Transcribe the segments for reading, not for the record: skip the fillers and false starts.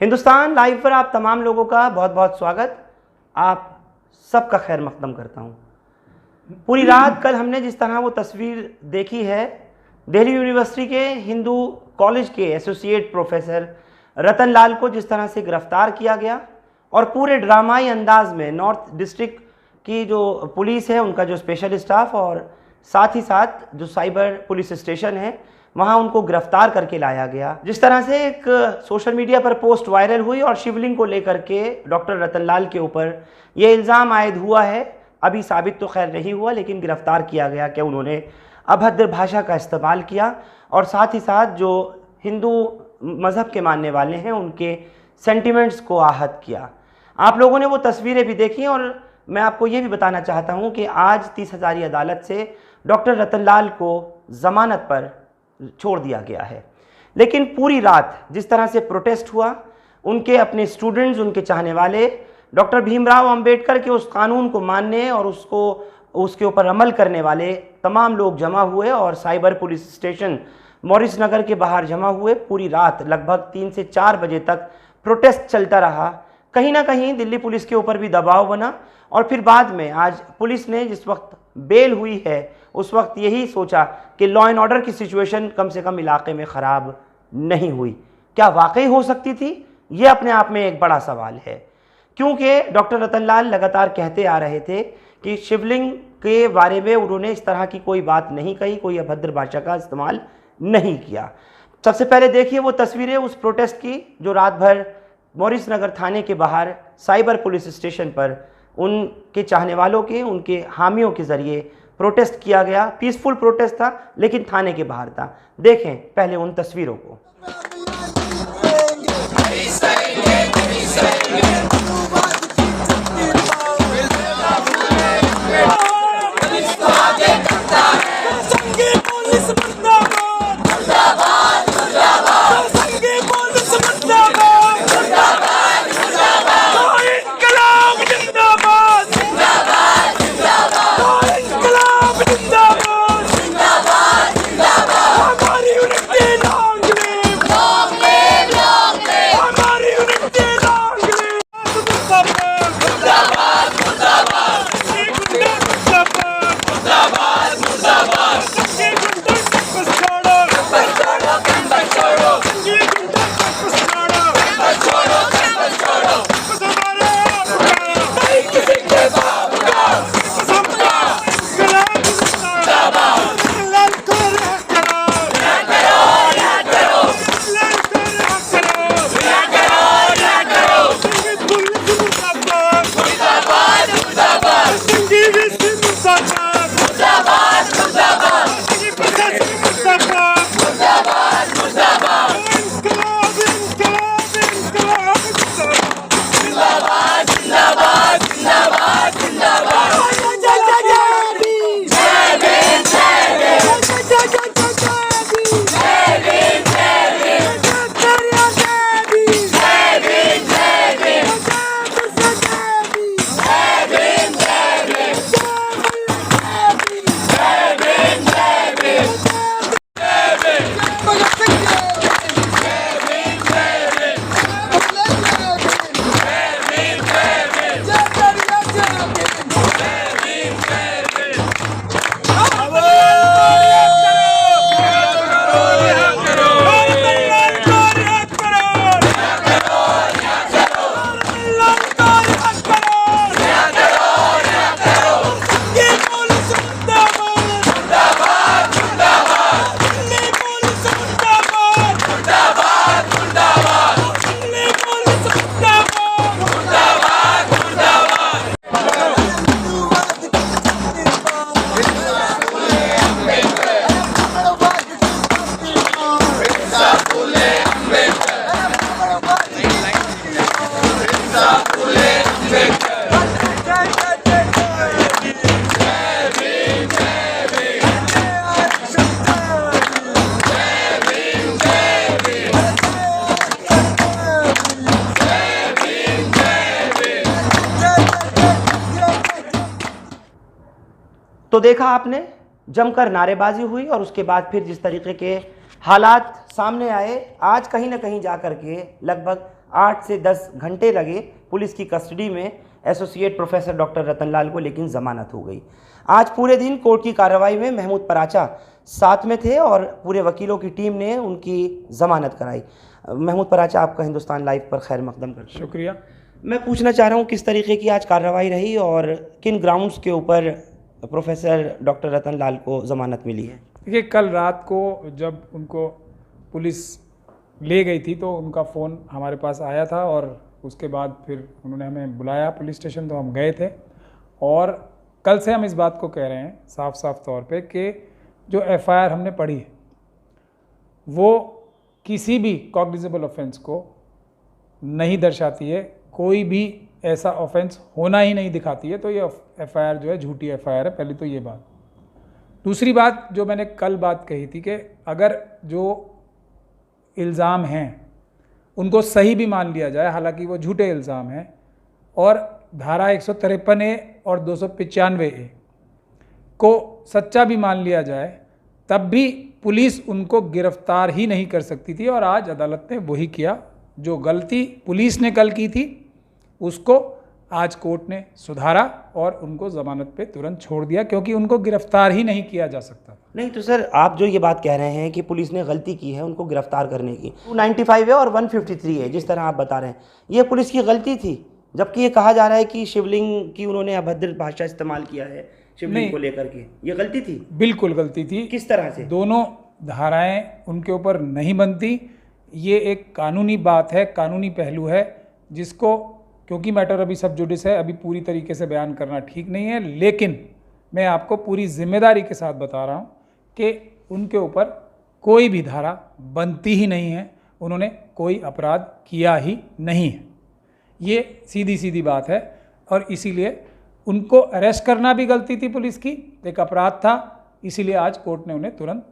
Hindustan live पर आप तमाम लोगों का बहुत बहुत स्वागत। आप सबका खैर मकदम करता हूँ। पूरी रात कल हमने जिस तरह वो तस्वीर देखी है, दिल्ली यूनिवर्सिटी के हिंदू कॉलेज के एसोसिएट प्रोफेसर रतन लाल को जिस तरह से गिरफ्तार किया गया और पूरे ड्रामाई अंदाज में नॉर्थ डिस्ट्रिक्ट की जो पुलिस है, उनका जो स्पेशल स्टाफ और साथ ही साथ जो साइबर पुलिस स्टेशन है, वहाँ उनको गिरफ्तार करके लाया गया। जिस तरह से एक सोशल मीडिया पर पोस्ट वायरल हुई और शिवलिंग को लेकर के डॉक्टर रतन लाल के ऊपर ये इल्ज़ाम आयद हुआ है, अभी साबित तो खैर नहीं हुआ, लेकिन गिरफ्तार किया गया कि उन्होंने अभद्र भाषा का इस्तेमाल किया और साथ ही साथ जो हिंदू मज़हब के मानने वाले हैं उनके सेंटिमेंट्स को आहत किया। आप लोगों ने वो तस्वीरें भी देखी और मैं आपको ये भी बताना चाहता हूँ कि आज 30 हज़ारी अदालत से डॉक्टर रतन लाल को ज़मानत पर छोड़ दिया गया है। लेकिन पूरी रात जिस तरह से प्रोटेस्ट हुआ, उनके अपने स्टूडेंट्स, उनके चाहने वाले डॉक्टर भीमराव अंबेडकर के उस कानून को मानने और उसके ऊपर अमल करने वाले तमाम लोग जमा हुए और साइबर पुलिस स्टेशन मॉरिस नगर के बाहर जमा हुए। पूरी रात लगभग 3 से 4 बजे तक प्रोटेस्ट चलता रहा। कहीं ना कहीं दिल्ली पुलिस के ऊपर भी दबाव बना और फिर बाद में आज पुलिस ने जिस वक्त बेल हुई है उस वक्त यही सोचा कि लॉ एंड ऑर्डर की सिचुएशन कम से कम इलाके में ख़राब नहीं हुई। क्या वाकई हो सकती थी? ये अपने आप में एक बड़ा सवाल है, क्योंकि डॉक्टर रतन लाल लगातार कहते आ रहे थे कि शिवलिंग के बारे में उन्होंने इस तरह की कोई बात नहीं कही, कोई अभद्र भाषा का इस्तेमाल नहीं किया। सबसे पहले देखिए वो तस्वीरें उस प्रोटेस्ट की जो रात भर मॉरिस नगर थाने के बाहर साइबर पुलिस स्टेशन पर उनके चाहने वालों के, उनके हामियों के ज़रिए प्रोटेस्ट किया गया। पीसफुल प्रोटेस्ट था लेकिन थाने के बाहर था। देखें पहले उन तस्वीरों को। तो देखा आपने, जमकर नारेबाजी हुई और उसके बाद फिर जिस तरीके के हालात सामने आए, आज कहीं ना कहीं जाकर के लगभग 8 से 10 घंटे लगे पुलिस की कस्टडी में एसोसिएट प्रोफेसर डॉक्टर रतनलाल को, लेकिन ज़मानत हो गई। आज पूरे दिन कोर्ट की कार्रवाई में महमूद पराचा साथ में थे और पूरे वकीलों की टीम ने उनकी ज़मानत कराई। महमूद पराचा, आपका हिंदुस्तान लाइव पर खैर मकदम करता हूं। शुक्रिया। मैं पूछना चाह रहा हूँ किस तरीके की आज कार्रवाई रही और किन ग्राउंड्स के ऊपर प्रोफेसर डॉक्टर रतनलाल को ज़मानत मिली है? देखिए, कल रात को जब उनको पुलिस ले गई थी तो उनका फ़ोन हमारे पास आया था और उसके बाद फिर उन्होंने हमें बुलाया पुलिस स्टेशन, तो हम गए थे। और कल से हम इस बात को कह रहे हैं साफ साफ तौर पे कि जो एफआईआर हमने पढ़ी है वो किसी भी कॉग्निजेबल ऑफेंस को नहीं दर्शाती है, कोई भी ऐसा ऑफेंस होना ही नहीं दिखाती है। तो ये एफआईआर जो है झूठी एफआईआर है, पहले तो ये बात। दूसरी बात जो मैंने कल बात कही थी कि अगर जो इल्ज़ाम हैं उनको सही भी मान लिया जाए, हालांकि वो झूठे इल्ज़ाम हैं, और धारा 153A और 295A को सच्चा भी मान लिया जाए, तब भी पुलिस उनको गिरफ्तार ही नहीं कर सकती थी। और आज अदालत ने वही किया। जो गलती पुलिस ने कल की थी उसको आज कोर्ट ने सुधारा और उनको ज़मानत पे तुरंत छोड़ दिया, क्योंकि उनको गिरफ्तार ही नहीं किया जा सकता था। नहीं तो सर, आप जो ये बात कह रहे हैं कि पुलिस ने गलती की है उनको गिरफ्तार करने की, 295 है और 153 है, जिस तरह आप बता रहे हैं, ये पुलिस की गलती थी, जबकि ये कहा जा रहा है कि शिवलिंग की उन्होंने अभद्र भाषा इस्तेमाल किया है शिवलिंग को लेकर के, ये गलती थी? बिल्कुल गलती थी। किस तरह से? दोनों धाराएं उनके ऊपर नहीं बनती। ये एक कानूनी बात है, कानूनी पहलू है, जिसको क्योंकि मैटर अभी सब जुडिस है, अभी पूरी तरीके से बयान करना ठीक नहीं है, लेकिन मैं आपको पूरी जिम्मेदारी के साथ बता रहा हूँ कि उनके ऊपर कोई भी धारा बनती ही नहीं है, उन्होंने कोई अपराध किया ही नहीं है। ये सीधी सीधी बात है और इसीलिए उनको अरेस्ट करना भी गलती थी पुलिस की, एक अपराध था, इसीलिए आज कोर्ट ने उन्हें तुरंत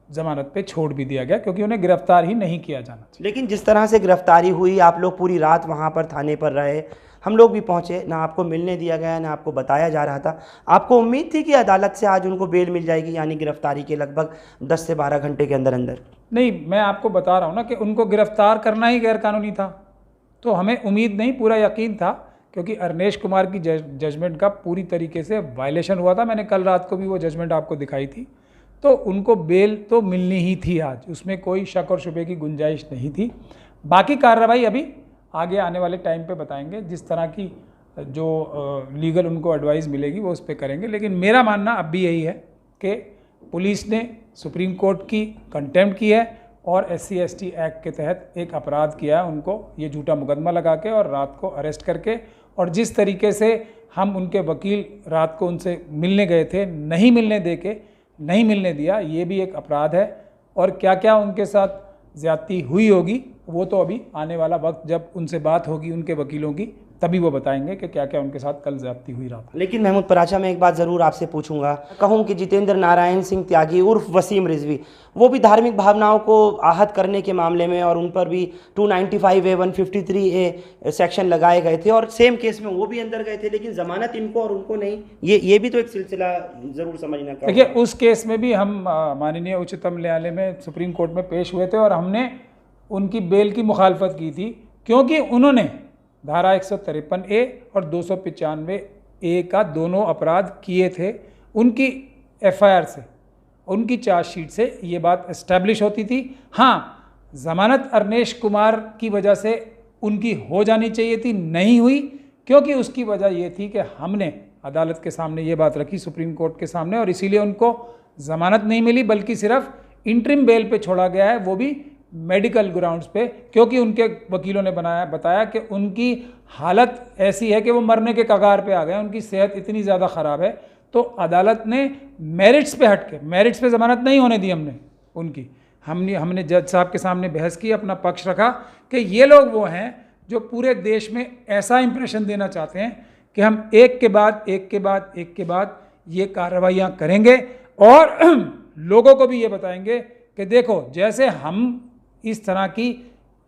जमानत पे छोड़ भी दिया गया, क्योंकि उन्हें गिरफ्तार ही नहीं किया जाना चाहिए। लेकिन जिस तरह से गिरफ्तारी हुई, आप लोग पूरी रात वहाँ पर थाने पर रहे, हम लोग भी पहुँचे, ना आपको मिलने दिया गया ना आपको बताया जा रहा था, आपको उम्मीद थी कि अदालत से आज उनको बेल मिल जाएगी, यानी गिरफ्तारी के लगभग 10 से 12 घंटे के अंदर अंदर? नहीं, मैं आपको बता रहा हूँ ना कि उनको गिरफ्तार करना ही गैरकानूनी था, तो हमें उम्मीद नहीं, पूरा यकीन था, क्योंकि अरनेश कुमार की जजमेंट का पूरी तरीके से वायलेशन हुआ था। मैंने कल रात को भी वो जजमेंट आपको दिखाई थी, तो उनको बेल तो मिलनी ही थी आज, उसमें कोई शक और शुबे की गुंजाइश नहीं थी। बाकी कार्रवाई अभी आगे आने वाले टाइम पे बताएंगे, जिस तरह की जो लीगल उनको एडवाइस मिलेगी वो उस पर करेंगे। लेकिन मेरा मानना अब भी यही है कि पुलिस ने सुप्रीम कोर्ट की कंटेम्प्ट की है और SC/ST एक्ट के तहत एक अपराध किया है, उनको ये झूठा मुकदमा लगा के और रात को अरेस्ट करके, और जिस तरीके से हम उनके वकील रात को उनसे मिलने गए थे, नहीं मिलने दे के नहीं मिलने दिया, ये भी एक अपराध है। और क्या क्या उनके साथ ज़्यादती हुई होगी वो तो अभी आने वाला वक्त जब उनसे बात होगी उनके वकीलों की, तभी वो बताएंगे कि क्या क्या उनके साथ कल ज़्यादती हुई रात। लेकिन महमूद पराचा, मैं एक बात ज़रूर आपसे पूछूंगा, कहूँ कि जितेंद्र नारायण सिंह त्यागी उर्फ वसीम रिजवी, वो भी धार्मिक भावनाओं को आहत करने के मामले में, और उन पर भी 295A 153A सेक्शन लगाए गए थे और सेम केस में वो भी अंदर गए थे, लेकिन ज़मानत इनको और उनको नहीं, ये भी तो एक सिलसिला ज़रूर समझना। देखिए, उस केस में भी हम माननीय उच्चतम न्यायालय में सुप्रीम कोर्ट में पेश हुए थे और हमने उनकी बेल की मुखालफत की थी, क्योंकि उन्होंने धारा 153A और 295A का दोनों अपराध किए थे। उनकी एफआईआर से, उनकी चार्जशीट से ये बात एस्टैब्लिश होती थी। हाँ, ज़मानत अरनेश कुमार की वजह से उनकी हो जानी चाहिए थी, नहीं हुई, क्योंकि उसकी वजह ये थी कि हमने अदालत के सामने ये बात रखी, सुप्रीम कोर्ट के सामने, और इसीलिए उनको ज़मानत नहीं मिली, बल्कि सिर्फ इंटरिम बेल पे छोड़ा गया है, वो भी मेडिकल ग्राउंड्स पे, क्योंकि उनके वकीलों ने बताया कि उनकी हालत ऐसी है कि वो मरने के कगार पे आ गए, उनकी सेहत इतनी ज़्यादा ख़राब है। तो अदालत ने मेरिट्स पे हट के, मेरिट्स पे ज़मानत नहीं होने दी हमने उनकी, हमने जज साहब के सामने बहस की, अपना पक्ष रखा कि ये लोग वो हैं जो पूरे देश में ऐसा इंप्रेशन देना चाहते हैं कि हम एक के बाद ये कार्रवाइयाँ करेंगे और लोगों को भी ये बताएंगे कि देखो, जैसे हम इस तरह की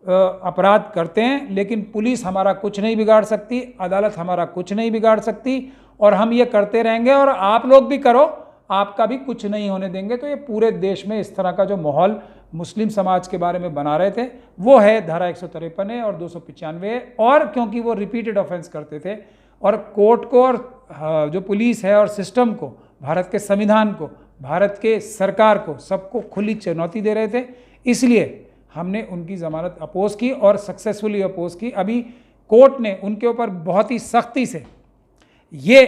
अपराध करते हैं, लेकिन पुलिस हमारा कुछ नहीं बिगाड़ सकती, अदालत हमारा कुछ नहीं बिगाड़ सकती, और हम ये करते रहेंगे और आप लोग भी करो, आपका भी कुछ नहीं होने देंगे। तो ये पूरे देश में इस तरह का जो माहौल मुस्लिम समाज के बारे में बना रहे थे, वो है धारा 153 है और 295 है। और क्योंकि वो रिपीटेड ऑफेंस करते थे और कोर्ट को और जो पुलिस है और सिस्टम को, भारत के संविधान को, भारत के सरकार को, सबको खुली चुनौती दे रहे थे, इसलिए हमने उनकी ज़मानत अपोज की और सक्सेसफुली अपोज की। अभी कोर्ट ने उनके ऊपर बहुत ही सख्ती से ये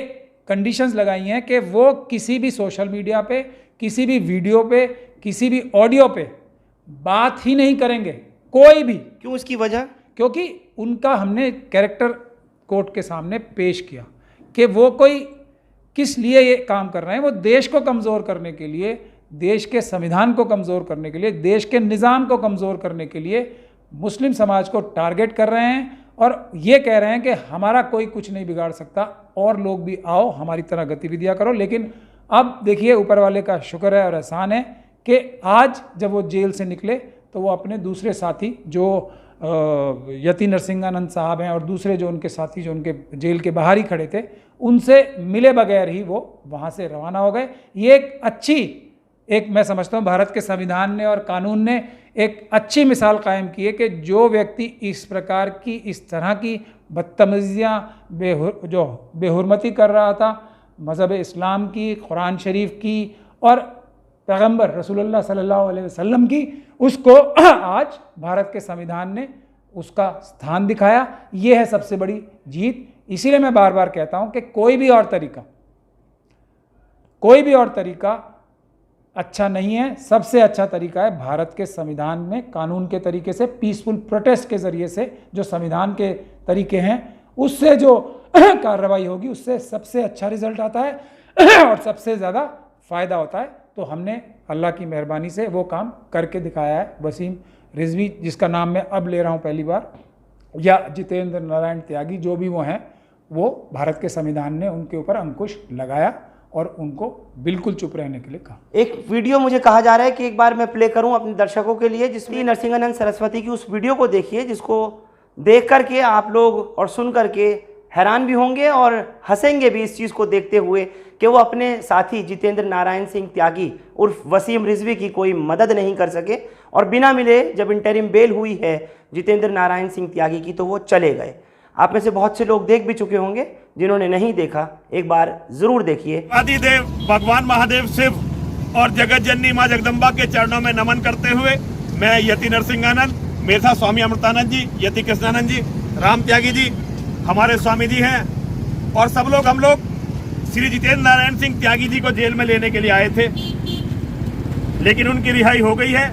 कंडीशंस लगाई हैं कि वो किसी भी सोशल मीडिया पे, किसी भी वीडियो पे, किसी भी ऑडियो पे बात ही नहीं करेंगे, कोई भी। क्यों, उसकी वजह? क्योंकि उनका हमने कैरेक्टर कोर्ट के सामने पेश किया कि वो कोई किस लिए ये काम कर रहे हैं। वो देश को कमज़ोर करने के लिए, देश के संविधान को कमज़ोर करने के लिए, देश के निज़ाम को कमज़ोर करने के लिए मुस्लिम समाज को टारगेट कर रहे हैं और ये कह रहे हैं कि हमारा कोई कुछ नहीं बिगाड़ सकता, और लोग भी आओ हमारी तरह गतिविधियां करो। लेकिन अब देखिए, ऊपर वाले का शुक्र है और एहसान है कि आज जब वो जेल से निकले तो वो अपने दूसरे साथी जो यति नरसिंहानंद साहब हैं और दूसरे जो उनके साथी जो उनके जेल के बाहर ही खड़े थे, उनसे मिले बगैर ही वो वहाँ से रवाना हो गए। ये एक मैं समझता हूँ भारत के संविधान ने और कानून ने एक अच्छी मिसाल कायम की है कि जो व्यक्ति इस प्रकार की, इस तरह की बदतमीज़ियाँ, जो बेहुरमती कर रहा था मज़हब इस्लाम की, कुरान शरीफ की और पैगंबर रसूलुल्लाह सल्लल्लाहु अलैहि वसल्लम की, उसको आज भारत के संविधान ने उसका स्थान दिखाया। ये है सबसे बड़ी जीत। इसीलिए मैं बार बार कहता हूँ कि कोई भी और तरीका अच्छा नहीं है। सबसे अच्छा तरीका है भारत के संविधान में कानून के तरीके से, पीसफुल प्रोटेस्ट के ज़रिए से, जो संविधान के तरीके हैं उससे जो कार्रवाई होगी उससे सबसे अच्छा रिजल्ट आता है और सबसे ज़्यादा फ़ायदा होता है। तो हमने अल्लाह की मेहरबानी से वो काम करके दिखाया है। वसीम रिजवी, जिसका नाम मैं अब ले रहा हूँ पहली बार, या जितेंद्र नारायण त्यागी, जो भी वो हैं, वो भारत के संविधान ने उनके ऊपर अंकुश लगाया और उनको बिल्कुल चुप रहने के लिए कहा। एक वीडियो मुझे कहा जा रहा है कि एक बार मैं प्ले करूं अपने दर्शकों के लिए, जिसमें नरसिंहानंद सरस्वती की उस वीडियो को देखिए, जिसको देख करके आप लोग और सुन करके हैरान भी होंगे और हंसेंगे भी इस चीज़ को देखते हुए कि वो अपने साथी जितेंद्र नारायण सिंह त्यागी उर्फ वसीम रिजवी की कोई मदद नहीं कर सके और बिना मिले जब इंटरिम बेल हुई है जितेंद्र नारायण सिंह त्यागी की तो वो चले गए। आप में से बहुत से लोग देख भी चुके होंगे, जिन्होंने नहीं देखा एक बार जरूर देखिए। आदिदेव भगवान महादेव शिव और जगत जननी माँ जगदम्बा के चरणों में नमन करते हुए मैं यति नरसिंहानंद, मेरे साथ स्वामी अमृतानंद जी, यति कृष्णानंद जी, राम त्यागी जी हमारे स्वामी जी हैं, और सब लोग हम लोग श्री जितेंद्र नारायण सिंह त्यागी जी को जेल में लेने के लिए आए थे, लेकिन उनकी रिहाई हो गई है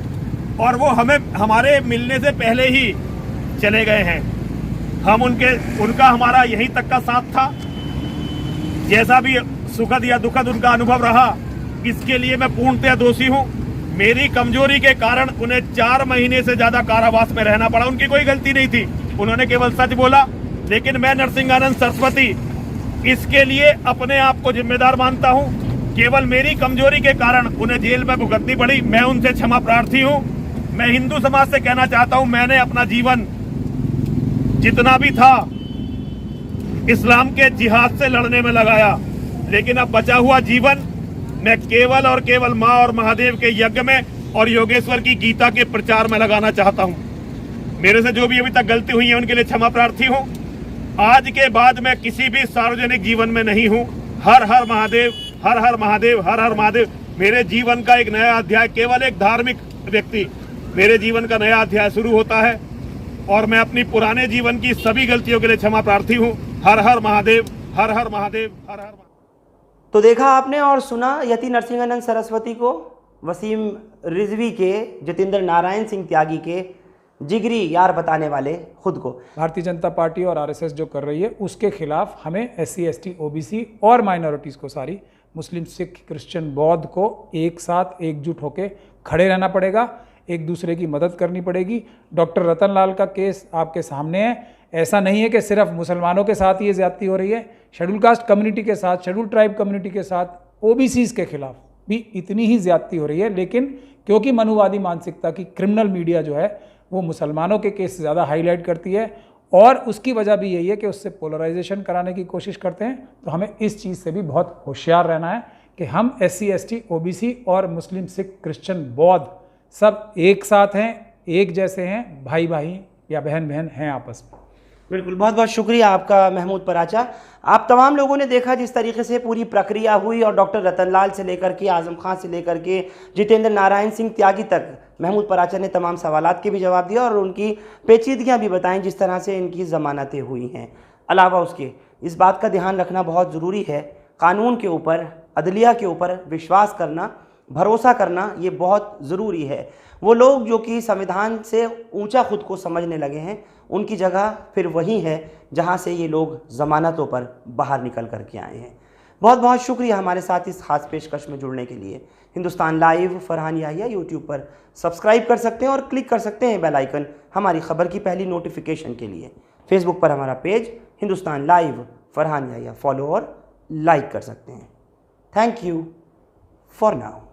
और वो हमारे मिलने से पहले ही चले गए हैं। हम उनका हमारा यहीं तक का साथ था। जैसा भी सुखद या दुखद उनका अनुभव रहा, इसके लिए मैं पूर्णतः दोषी हूँ। मेरी कमजोरी के कारण उन्हें 4 महीने से ज्यादा कारावास में रहना पड़ा। उनकी कोई गलती नहीं थी, उन्होंने केवल सच बोला। लेकिन मैं नरसिंहानंद सरस्वती इसके लिए अपने आप को जिम्मेदार मानता हूँ। केवल मेरी कमजोरी के कारण उन्हें जेल में भुगतनी पड़ी। मैं उनसे क्षमा प्रार्थी हूँ। मैं हिंदू समाज से कहना चाहता हूँ, मैंने अपना जीवन जितना भी था इस्लाम के जिहाद से लड़ने में लगाया, लेकिन अब बचा हुआ जीवन मैं केवल और केवल माँ और महादेव के यज्ञ में और योगेश्वर की गीता के प्रचार में लगाना चाहता हूँ। मेरे से जो भी अभी तक गलती हुई है उनके लिए क्षमा प्रार्थी हूँ। आज के बाद मैं किसी भी सार्वजनिक जीवन में नहीं हूँ। हर हर महादेव, हर हर महादेव, हर हर महादेव। मेरे जीवन का एक नया अध्याय, केवल एक धार्मिक व्यक्ति, मेरे जीवन का नया अध्याय शुरू होता है और मैं अपनी पुराने जीवन की सभी गलतियों के लिए क्षमा प्रार्थी हूँ। हर हर महादेव, हर हर महादेव, हर हर महादेव। तो देखा आपने और सुना यति नरसिंहानंद सरस्वती को, वसीम रिजवी के, जितेंद्र नारायण सिंह त्यागी के जिगरी यार बताने वाले खुद को। भारतीय जनता पार्टी और आरएसएस जो कर रही है उसके खिलाफ हमें SC ST OBC और माइनॉरिटीज़ को, सारी मुस्लिम, सिख, क्रिश्चियन, बौद्ध को एक साथ एकजुट होकर खड़े रहना पड़ेगा, एक दूसरे की मदद करनी पड़ेगी। डॉक्टर रतन लाल का केस आपके सामने है। ऐसा नहीं है कि सिर्फ मुसलमानों के साथ ये ज्यादती हो रही है, शेड्यूल कास्ट कम्युनिटी के साथ, शेड्यूल ट्राइब कम्युनिटी के साथ, OBCs के खिलाफ भी इतनी ही ज्यादती हो रही है। लेकिन क्योंकि मनुवादी मानसिकता की क्रिमिनल मीडिया जो है वो मुसलमानों के केस ज़्यादा हाईलाइट करती है और उसकी वजह भी यही है कि उससे पोलराइजेशन कराने की कोशिश करते हैं। तो हमें इस चीज़ से भी बहुत होशियार रहना है कि हम SC ST OBC और मुस्लिम, सिख, क्रिश्चियन, बौद्ध सब एक साथ हैं, एक जैसे हैं, भाई भाई या बहन बहन हैं आपस में। बिल्कुल, बहुत बहुत शुक्रिया आपका महमूद पराचा। आप तमाम लोगों ने देखा जिस तरीके से पूरी प्रक्रिया हुई और डॉक्टर रतनलाल से लेकर के आज़म खान से लेकर के जितेंद्र नारायण सिंह त्यागी तक महमूद पराचा ने तमाम सवालात के भी जवाब दिया और उनकी पेचीदगियां भी बताईं जिस तरह से इनकी ज़मानतें हुई हैं। अलावा उसके इस बात का ध्यान रखना बहुत ज़रूरी है, कानून के ऊपर, अदलिया के ऊपर विश्वास करना, भरोसा करना ये बहुत ज़रूरी है। वो लोग जो कि संविधान से ऊंचा खुद को समझने लगे हैं, उनकी जगह फिर वही है जहां से ये लोग ज़मानतों पर बाहर निकल कर के आए हैं। बहुत बहुत शुक्रिया हमारे साथ इस खास पेशकश में जुड़ने के लिए। हिंदुस्तान लाइव फरहान याहिया यूट्यूब पर सब्सक्राइब कर सकते हैं और क्लिक कर सकते हैं बेल आइकन हमारी खबर की पहली नोटिफिकेशन के लिए। फेसबुक पर हमारा page Hindustan live Farhan Yahiya follow और लाइक कर सकते हैं। Thank you for now.